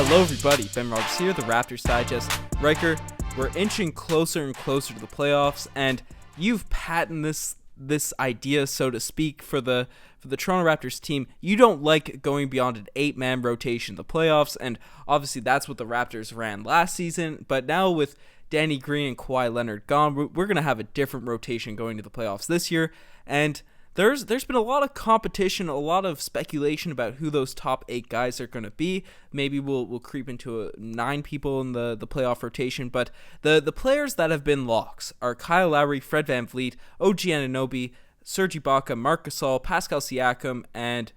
Hello everybody, Ben Rogers here, the Raptors Digest. Riker, we're inching closer and closer to the playoffs, and you've patented this idea, so to speak, for the Toronto Raptors team. You don't like going beyond an 8-man rotation in the playoffs, and obviously that's what the Raptors ran last season, but now with Danny Green and Kawhi Leonard gone, we're going to have a different rotation going to the playoffs this year, and there's been a lot of competition, a lot of speculation about who those top 8 guys are going to be. Maybe we'll creep into 9 people in the playoff rotation, but the players that have been locks are Kyle Lowry, Fred VanVleet, OG Anunoby, Serge Ibaka, Marc Gasol, Pascal Siakam, and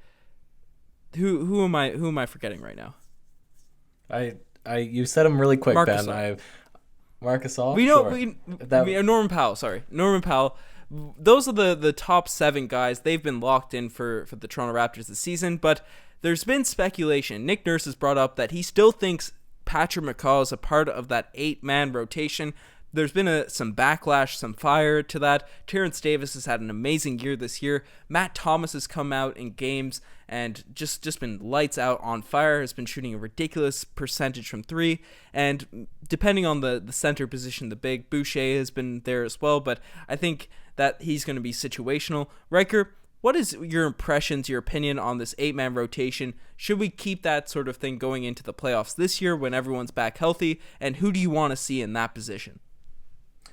who am I forgetting right now? You said them really quick, Marc Ben. Gasol. Marc Gasol? We know Sure. Norman Powell. Sorry, Norman Powell. Those are the top 7 guys. They've been locked in for the Toronto Raptors this season, but there's been speculation. Nick Nurse has brought up that he still thinks Patrick McCaw is a part of that 8-man rotation. There's been some backlash, some fire to that. Terrence Davis has had an amazing year this year. Matt Thomas has come out in games and just been lights out on fire, has been shooting a ridiculous percentage from 3. And depending on the center position, the big, Boucher has been there as well. But I think that he's going to be situational. Riker, what is your impressions, your opinion on this 8-man rotation? Should we keep that sort of thing going into the playoffs this year when everyone's back healthy? And who do you want to see in that position?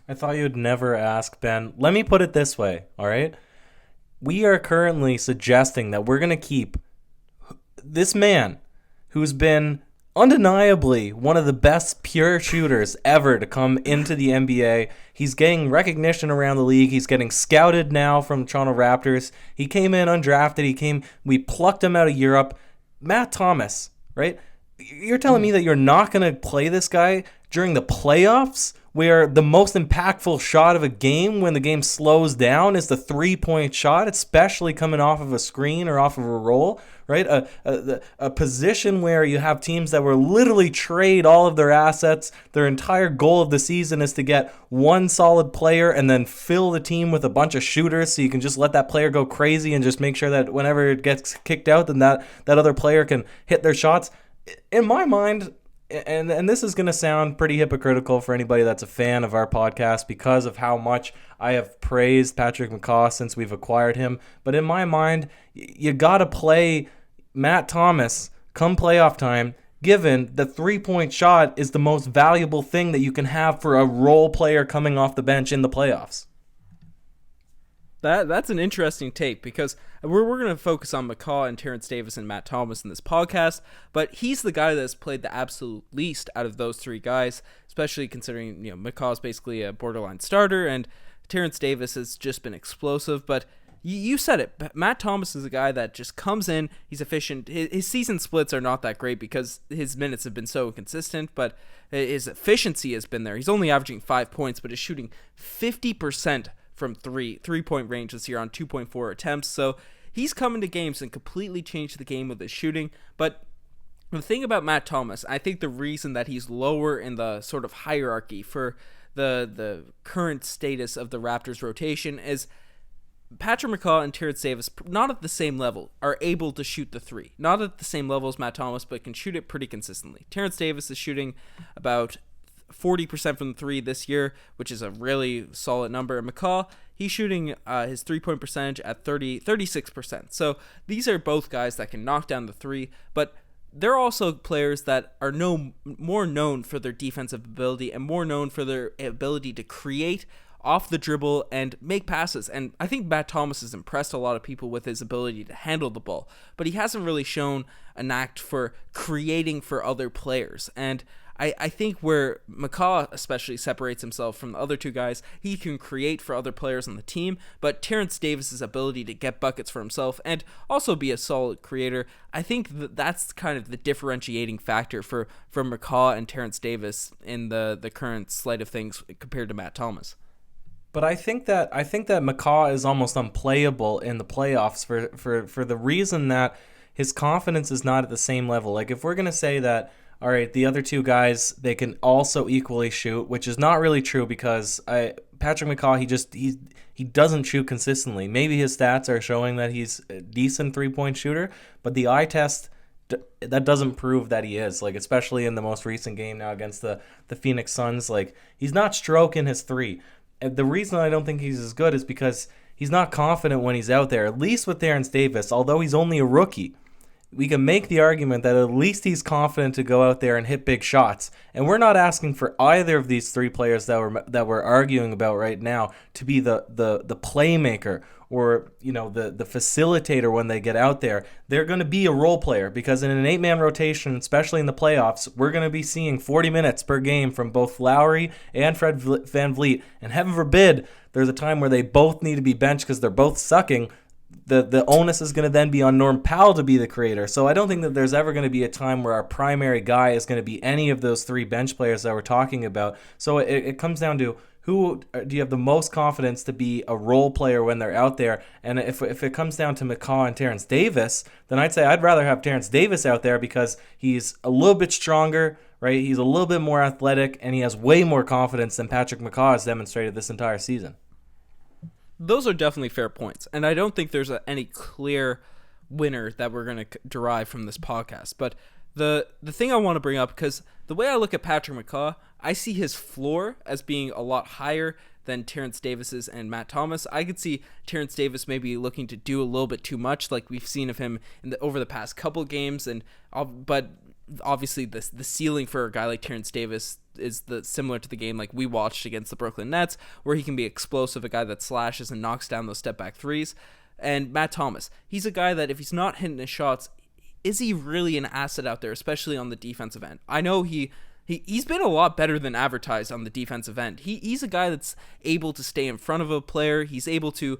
I thought you'd never ask, Ben. Let me put it this way, all right? We are currently suggesting that we're going to keep this man who's been undeniably one of the best pure shooters ever to come into the NBA. He's getting recognition around the league. He's getting scouted now from Toronto Raptors. He came in undrafted. We plucked him out of Europe. Matt Thomas, right? You're telling me that you're not going to play this guy during the playoffs, where the most impactful shot of a game when the game slows down is the 3-point shot, especially coming off of a screen or off of a roll, right? A position where you have teams that will literally trade all of their assets. Their entire goal of the season is to get one solid player and then fill the team with a bunch of shooters so you can just let that player go crazy and just make sure that whenever it gets kicked out, then that other player can hit their shots. In my mind, and this is going to sound pretty hypocritical for anybody that's a fan of our podcast because of how much I have praised Patrick McCaw since we've acquired him. But in my mind, you got to play Matt Thomas come playoff time, given the 3-point shot is the most valuable thing that you can have for a role player coming off the bench in the playoffs. That's an interesting take because we're going to focus on McCaw and Terrence Davis and Matt Thomas in this podcast, but he's the guy that's played the absolute least out of those 3 guys, especially considering McCaw's basically a borderline starter and Terrence Davis has just been explosive. But you said it, Matt Thomas is a guy that just comes in, he's efficient. His season splits are not that great because his minutes have been so inconsistent, but his efficiency has been there. He's only averaging 5 points, but is shooting 50% from 3-point range this year on 2.4 attempts. So he's come into games and completely changed the game with his shooting. But the thing about Matt Thomas, I think the reason that he's lower in the sort of hierarchy for the current status of the Raptors rotation is Patrick McCaw and Terrence Davis, not at the same level, are able to shoot the 3. Not at the same level as Matt Thomas, but can shoot it pretty consistently. Terrence Davis is shooting about 40% from the 3 this year, which is a really solid number. And McCaw, he's shooting his 3-point percentage at 36%. So these are both guys that can knock down the 3, but they're also players that are more known for their defensive ability and more known for their ability to create off the dribble and make passes. And I think Matt Thomas has impressed a lot of people with his ability to handle the ball, but he hasn't really shown an act for creating for other players. And I think where McCaw especially separates himself from the other 2 guys, he can create for other players on the team, but Terrence Davis's ability to get buckets for himself and also be a solid creator, I think that's kind of the differentiating factor for McCaw and Terrence Davis in the current slate of things compared to Matt Thomas. But I think that McCaw is almost unplayable in the playoffs for the reason that his confidence is not at the same level. Like if we're going to say that, all right, the other 2 guys, they can also equally shoot, which is not really true because Patrick McCaw, he doesn't shoot consistently. Maybe his stats are showing that he's a decent 3-point shooter, but the eye test that doesn't prove that he is. Like, especially in the most recent game now against the Phoenix Suns, like, he's not stroking his three. And the reason I don't think he's as good is because he's not confident when he's out there, at least with Terrence Davis, although he's only a rookie. We can make the argument that at least he's confident to go out there and hit big shots. And we're not asking for either of these three players that we're arguing about right now to be the playmaker or, you know, the facilitator when they get out there. They're going to be a role player because in an 8-man rotation, especially in the playoffs, we're going to be seeing 40 minutes per game from both Lowry and Fred VanVleet. And heaven forbid there's a time where they both need to be benched because they're both sucking. The onus is going to then be on Norm Powell to be the creator. So I don't think that there's ever going to be a time where our primary guy is going to be any of those three bench players that we're talking about. So it comes down to who do you have the most confidence to be a role player when they're out there. And if it comes down to McCaw and Terrence Davis, then I'd say I'd rather have Terrence Davis out there because he's a little bit stronger, right? He's a little bit more athletic, and he has way more confidence than Patrick McCaw has demonstrated this entire season. Those are definitely fair points, and I don't think there's any clear winner that we're going to derive from this podcast. But the thing I want to bring up, because the way I look at Patrick McCaw, I see his floor as being a lot higher than Terrence Davis's and Matt Thomas. I could see Terrence Davis maybe looking to do a little bit too much, like we've seen of him over the past couple games, but obviously the ceiling for a guy like Terrence Davis is similar to the game like we watched against the Brooklyn Nets, where he can be explosive, a guy that slashes and knocks down those step back threes. And Matt Thomas, he's a guy that if he's not hitting his shots, is he really an asset out there, especially on the defensive end? I know he's been a lot better than advertised on the defensive end. He's a guy that's able to stay in front of a player. He's able to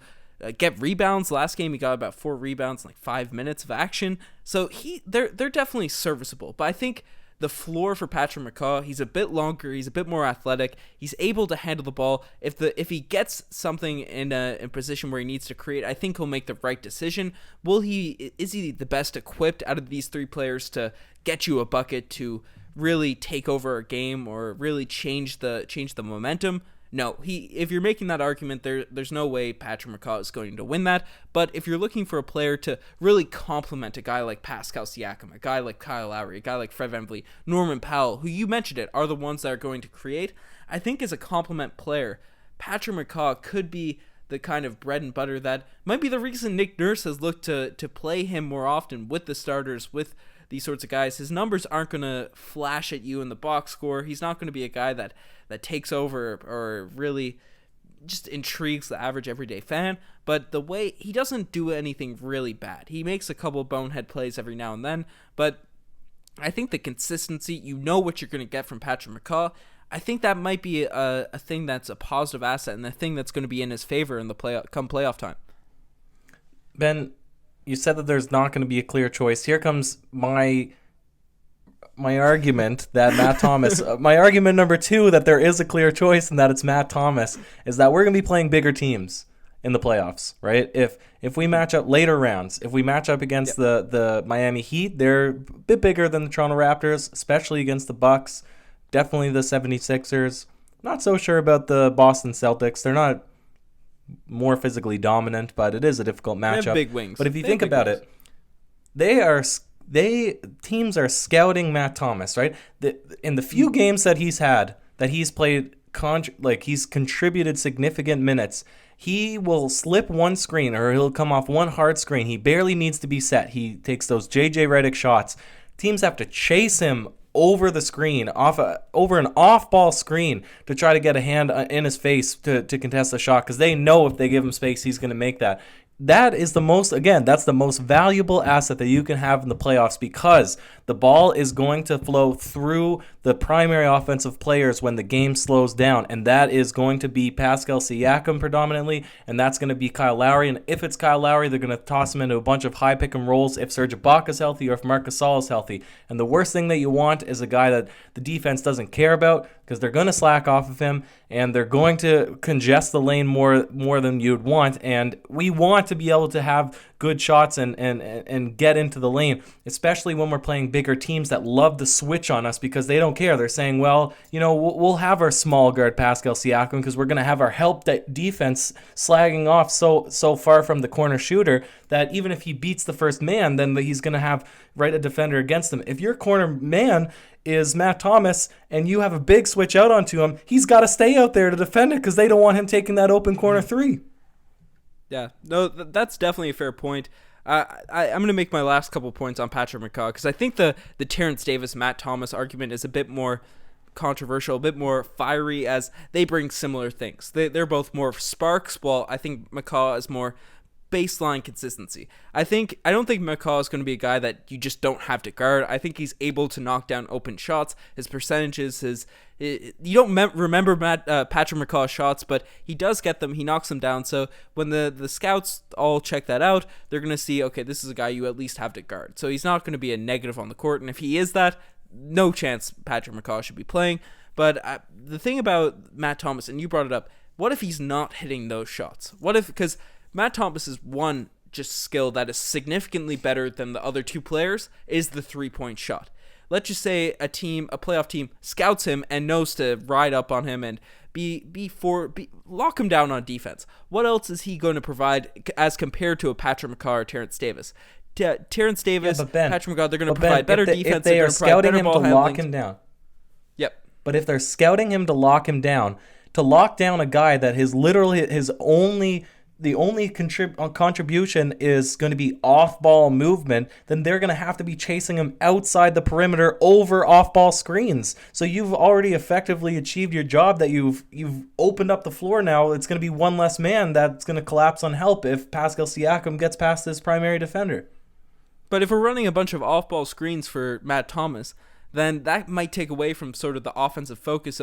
get rebounds. Last game he got about 4 rebounds in like 5 minutes of action. So they're definitely serviceable. But I think the floor for Patrick McCaw, he's a bit longer, he's a bit more athletic, he's able to handle the ball. If he gets something in a position where he needs to create, I think he'll make the right decision. Is he the best equipped out of these three players to get you a bucket, to really take over a game or really change the momentum? No, if you're making that argument, there's no way Patrick McCaw is going to win that. But if you're looking for a player to really complement a guy like Pascal Siakam, a guy like Kyle Lowry, a guy like Fred VanVleet, Norman Powell, who you mentioned are the ones that are going to create, I think as a complement player, Patrick McCaw could be the kind of bread and butter that might be the reason Nick Nurse has looked to play him more often with the starters, with these sorts of guys. His numbers aren't going to flash at you in the box score. He's not going to be a guy that takes over or really just intrigues the average everyday fan. But the way he doesn't do anything really bad. He makes a couple bonehead plays every now and then. But I think the consistency, you know what you're going to get from Patrick McCaw. I think that might be a thing that's a positive asset and a thing that's going to be in his favor in the playoff time. Ben, you said that there's not going to be a clear choice. Here comes my argument that Matt Thomas, my argument number 2 that there is a clear choice and that it's Matt Thomas, is that we're going to be playing bigger teams in the playoffs, right? If we match up later rounds, if we match up against the Miami Heat, they're a bit bigger than the Toronto Raptors, especially against the Bucks, definitely the 76ers. Not so sure about the Boston Celtics. They're not more physically dominant, but it is a difficult matchup. They have big wings. But if you think about it, teams are scouting Matt Thomas, right? In the few games that he's had, that he's played, he's contributed significant minutes, he will slip one screen or he'll come off one hard screen. He barely needs to be set. He takes those J.J. Redick shots. Teams have to chase him over the screen, over an off-ball screen to try to get a hand in his face to contest the shot because they know if they give him space, he's going to make that. That is that's the most valuable asset that you can have in the playoffs because the ball is going to flow through the primary offensive players when the game slows down, and that is going to be Pascal Siakam predominantly, and that's going to be Kyle Lowry, and if it's Kyle Lowry, they're going to toss him into a bunch of high pick and rolls if Serge Ibaka is healthy or if Marc Gasol is healthy, and the worst thing that you want is a guy that the defense doesn't care about because they're going to slack off of him, and they're going to congest the lane more than you'd want, and we want to be able to have good shots and get into the lane, especially when we're playing bigger teams that love to switch on us because they don't care. They're saying, well, we'll have our small guard Pascal Siakam because we're going to have our help defense slagging off so far from the corner shooter that even if he beats the first man, then he's going to have a defender against him. If your corner man is Matt Thomas and you have a big switch out onto him, he's got to stay out there to defend it because they don't want him taking that open corner three. Yeah, no, that's definitely a fair point. I'm going to make my last couple points on Patrick McCaw because I think the Terrence Davis, Matt Thomas argument is a bit more controversial, a bit more fiery as they bring similar things. They're both more sparks, while I think McCaw is more baseline consistency. I don't think McCaw is going to be a guy that you just don't have to guard. I think he's able to knock down open shots. His percentages, you don't remember Patrick McCaw's shots, but he does get them. He knocks them down. So when the scouts all check that out, they're going to see, okay, this is a guy you at least have to guard. So he's not going to be a negative on the court. And if he is that, no chance Patrick McCaw should be playing. But the thing about Matt Thomas, and you brought it up, what if he's not hitting those shots? What if, because Matt Thomas is one just skill that is significantly better than the other two players is the 3-point shot. Let's just say a playoff team scouts him and knows to ride up on him and lock him down on defense. What else is he going to provide as compared to a Patrick McCaw or Terrence Davis? Terrence Davis, Patrick McCaw, they're going to provide better defense. If they are scouting him to lock him down. Yep. But if they're scouting him to lock down a guy that the only contribution is going to be off-ball movement, then they're going to have to be chasing him outside the perimeter over off-ball screens. So you've already effectively achieved your job that you've opened up the floor now. It's going to be one less man that's going to collapse on help if Pascal Siakam gets past his primary defender. But if we're running a bunch of off-ball screens for Matt Thomas, then that might take away from sort of the offensive focus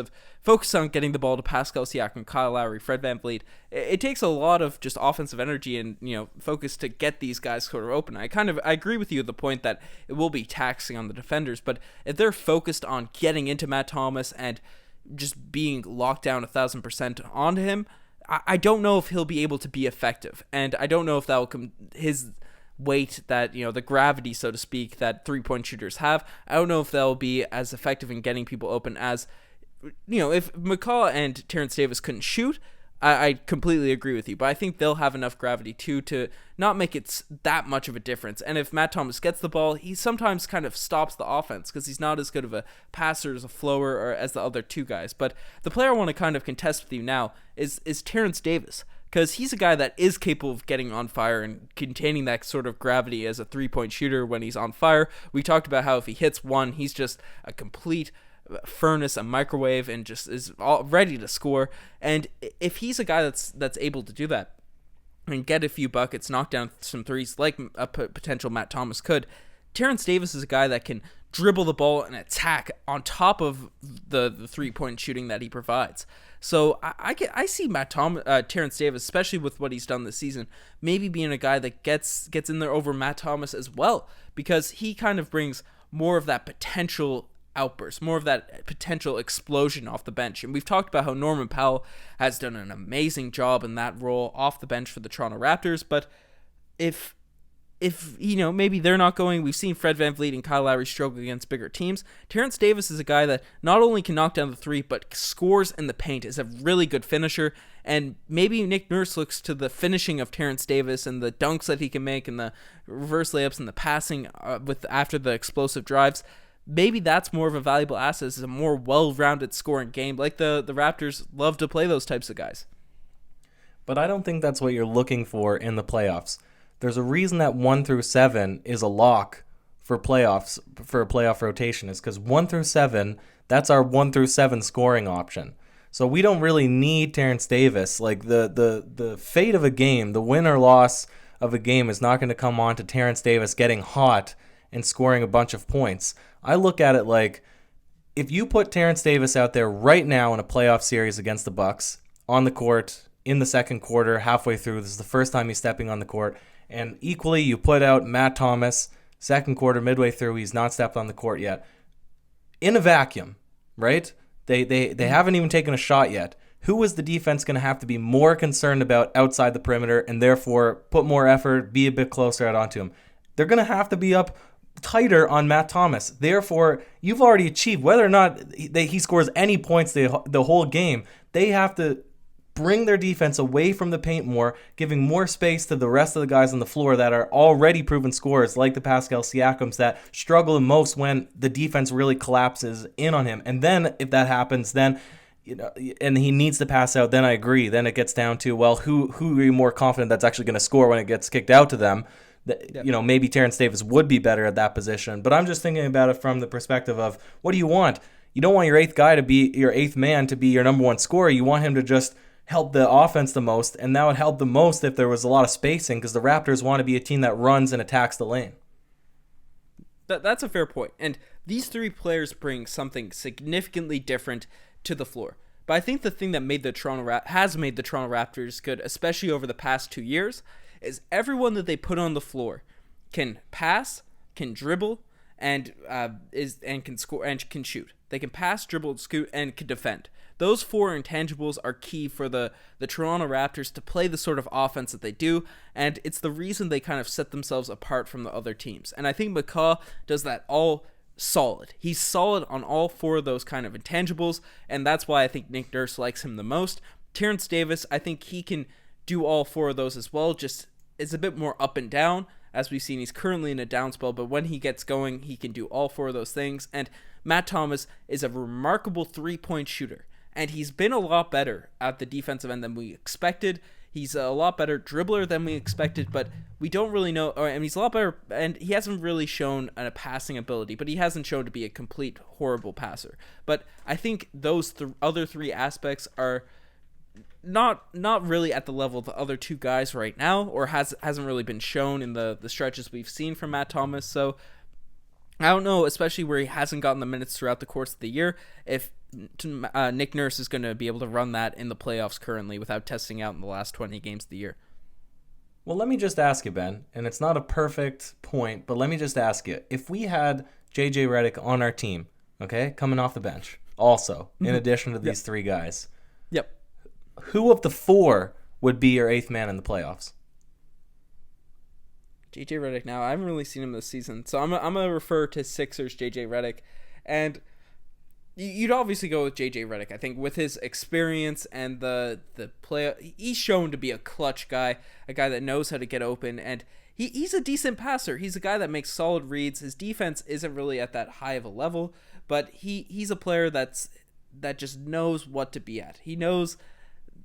on getting the ball to Pascal Siakam, Kyle Lowry, Fred VanVleet. It takes a lot of just offensive energy and focus to get these guys sort of open. I agree with you at the point that it will be taxing on the defenders, but if they're focused on getting into Matt Thomas and just being locked down 1,000% onto him, I don't know if he'll be able to be effective, and I don't know if that will come his weight that the gravity, so to speak, that 3-point shooters have. I don't know if they'll be as effective in getting people open as if McCaw and Terrence Davis couldn't shoot. I completely agree with you, but I think they'll have enough gravity too to not make it that much of a difference. And if Matt Thomas gets the ball, he sometimes kind of stops the offense because he's not as good of a passer, as a flower, or as the other two guys. But the player I want to kind of contest with you now is Terrence Davis, because he's a guy that is capable of getting on fire and containing that sort of gravity as a 3-point shooter when he's on fire. We talked about how if he hits one, he's just a complete furnace, a microwave, and just is all ready to score. And if he's a guy that's able to do that and get a few buckets, knock down some threes like a potential Matt Thomas could, Terrence Davis is a guy that can dribble the ball and attack on top of the 3-point shooting that he provides. So I see Terrence Davis, especially with what he's done this season, maybe being a guy that gets in there over Matt Thomas as well, because he kind of brings more of that potential outburst, more of that potential explosion off the bench. And we've talked about how Norman Powell has done an amazing job in that role off the bench for the Toronto Raptors, but if maybe they're not going, we've seen Fred VanVleet and Kyle Lowry struggle against bigger teams. Terrence Davis is a guy that not only can knock down the three, but scores in the paint, is a really good finisher. And maybe Nick Nurse looks to the finishing of Terrence Davis and the dunks that he can make and the reverse layups and the passing after the explosive drives. Maybe that's more of a valuable asset, is a more well-rounded scoring game. Like the Raptors love to play those types of guys. But I don't think that's what you're looking for in the playoffs. There's a reason that 1 through 7 is a lock for playoffs, for a playoff rotation, is because 1 through 7, that's our 1 through 7 scoring option. So we don't really need Terrence Davis. Like the fate of a game, the win or loss of a game is not going to come on to Terrence Davis getting hot and scoring a bunch of points. I look at it like, if you put Terrence Davis out there right now in a playoff series against the Bucks on the court in the second quarter, halfway through, this is the first time he's stepping on the court, and equally you put out Matt Thomas second quarter, midway through, he's not stepped on the court yet, in a vacuum, right? They haven't even taken a shot yet. who is the defense going to have to be more concerned about outside the perimeter and therefore put more effort, be a bit closer out onto him? They're going to have to be up tighter on Matt Thomas. Therefore, you've already achieved, whether or not he scores any points the whole game, they have to bring their defense away from the paint more, giving more space to the rest of the guys on the floor that are already proven scorers, like the Pascal Siakams that struggle the most when the defense really collapses in on him. And then if that happens, then and he needs to pass out, then I agree. Then it gets down to, well, who are you more confident that's actually going to score when it gets kicked out to them? Maybe Terrence Davis would be better at that position. But I'm just thinking about it from the perspective of, what do you want? You don't want your eighth man to be your number one scorer. You want him to just help the offense the most, and that would help the most if there was a lot of spacing, because the Raptors want to be a team that runs and attacks the lane. That's a fair point. And these three players bring something significantly different to the floor. But I think the thing that has made the Toronto Raptors good, especially over the past 2 years, is everyone that they put on the floor can pass, can dribble, and can score and can shoot. They can pass, dribble, scoot, and can defend. Those four intangibles are key for the Toronto Raptors to play the sort of offense that they do, and it's the reason they kind of set themselves apart from the other teams. And I think McCaw does that all solid. He's solid on all four of those kind of intangibles, and that's why I think Nick Nurse likes him the most. Terrence Davis, I think he can do all four of those as well, just it's a bit more up and down. As we've seen, he's currently in a down spell, but when he gets going, he can do all four of those things. And Matt Thomas is a remarkable three-point shooter, and he's been a lot better at the defensive end than we expected. He's a lot better dribbler than we expected, but we don't really know. He's a lot better, and he hasn't really shown a passing ability, but he hasn't shown to be a complete horrible passer. But I think those other three aspects are not really at the level of the other two guys right now, or hasn't really been shown in the stretches we've seen from Matt Thomas. So I don't know, especially where he hasn't gotten the minutes throughout the course of the year, if Nick Nurse is going to be able to run that in the playoffs currently without testing out in the last 20 games of the year. Well, let me just ask you, Ben, and it's not a perfect point, but let me just ask you, if we had JJ Redick on our team, okay, coming off the bench, also, in addition to these three guys, who of the four would be your eighth man in the playoffs? JJ Redick. Now, I haven't really seen him this season, so I'm gonna refer to Sixers JJ Redick, and you'd obviously go with JJ Redick. I think with his experience and the play, he's shown to be a clutch guy, a guy that knows how to get open, and he's a decent passer. He's a guy that makes solid reads. His defense isn't really at that high of a level, but he's a player that just knows what to be at. He knows.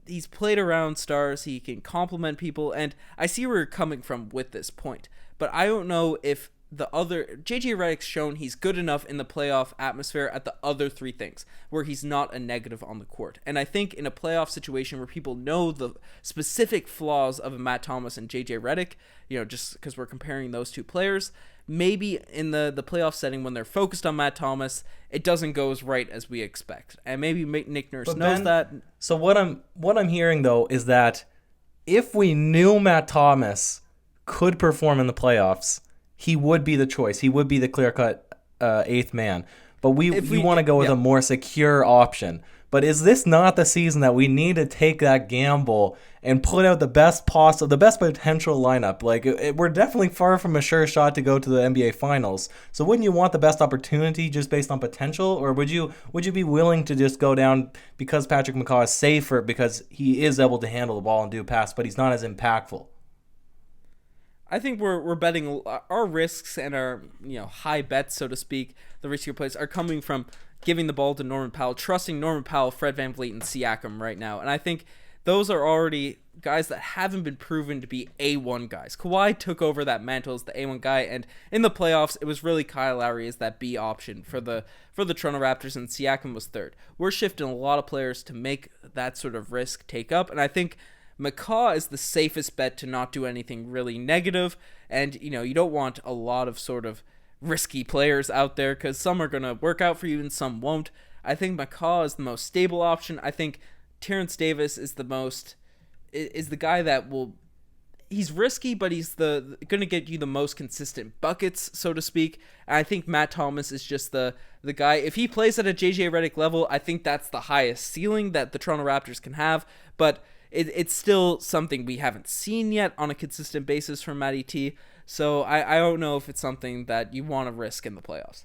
He's played around stars. He can compliment people, and I see where you're coming from with this point. But I don't know if the other JJ Redick's shown he's good enough in the playoff atmosphere at the other three things where he's not a negative on the court. And I think in a playoff situation where people know the specific flaws of Matt Thomas and JJ Redick, just because we're comparing those two players, maybe in the playoff setting when they're focused on Matt Thomas, it doesn't go as right as we expect. And maybe Nick Nurse knows that. So what I'm hearing though is that if we knew Matt Thomas could perform in the playoffs, he would be the choice. He would be the clear-cut eighth man. But we want to go with a more secure option. But is this not the season that we need to take that gamble and put out the best potential lineup? Like, we're definitely far from a sure shot to go to the NBA Finals. So wouldn't you want the best opportunity just based on potential? Or would you be willing to just go down because Patrick McCaw is safer because he is able to handle the ball and do a pass, but he's not as impactful? I think we're betting our risks and our high bets, so to speak, the riskier plays are coming from giving the ball to Norman Powell, trusting Norman Powell, Fred VanVleet, and Siakam right now. And I think those are already guys that haven't been proven to be A1 guys. Kawhi took over that mantle as the A1 guy, and in the playoffs, it was really Kyle Lowry as that B option for the Toronto Raptors, and Siakam was third. We're shifting a lot of players to make that sort of risk take up, and I think McCaw is the safest bet to not do anything really negative, and you don't want a lot of sort of risky players out there because some are going to work out for you and some won't. I think McCaw is the most stable option. I think Terrence Davis is the guy that will he's risky, but he's going to get you the most consistent buckets, so to speak. And I think Matt Thomas is just the guy. If he plays at a JJ Redick level, I think that's the highest ceiling that the Toronto Raptors can have. But it's still something we haven't seen yet on a consistent basis from Matty T. So I don't know if it's something that you want to risk in the playoffs.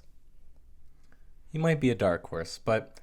He might be a dark horse, but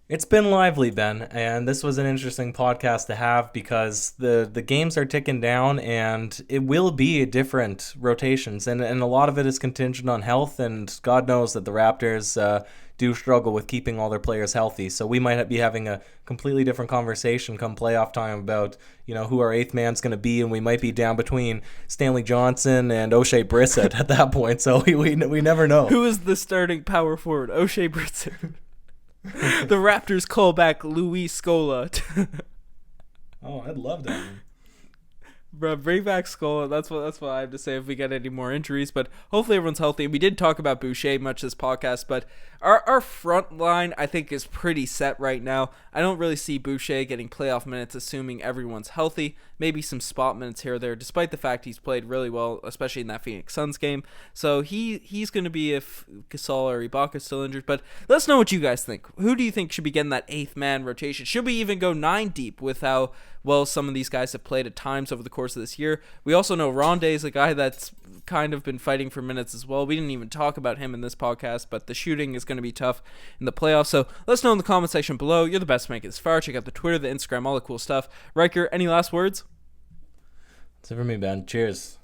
it's been lively, Ben, and this was an interesting podcast to have because the games are ticking down, and it will be different rotations, and a lot of it is contingent on health, and God knows that the Raptors do struggle with keeping all their players healthy, so we might be having a completely different conversation come playoff time about, who our eighth man's going to be, and we might be down between Stanley Johnson and O'Shea Brissett at that point, so we never know. Who is the starting power forward? O'Shea Brissett. The Raptors call back Luis Scola. Oh, I'd love that. Bro, bring back Scola. That's what I have to say if we get any more injuries. But hopefully everyone's healthy. We did talk about Boucher much this podcast, but our front line, I think, is pretty set right now. I don't really see Boucher getting playoff minutes, assuming everyone's healthy. Maybe some spot minutes here or there, despite the fact he's played really well, especially in that Phoenix Suns game. So he's going to be if Gasol or Ibaka's still injured. But let us know what you guys think. Who do you think should be getting that eighth man rotation? Should we even go 9 deep with how well some of these guys have played at times over the course of this year? We also know Rondae is a guy that's kind of been fighting for minutes as well. We didn't even talk about him in this podcast, but the shooting is going to be tough in the playoffs. So let us know in the comment section below. You're the best to make it this far. Check out the Twitter, the Instagram, all the cool stuff. Ryker, any last words? That's it for me, Ben. Cheers.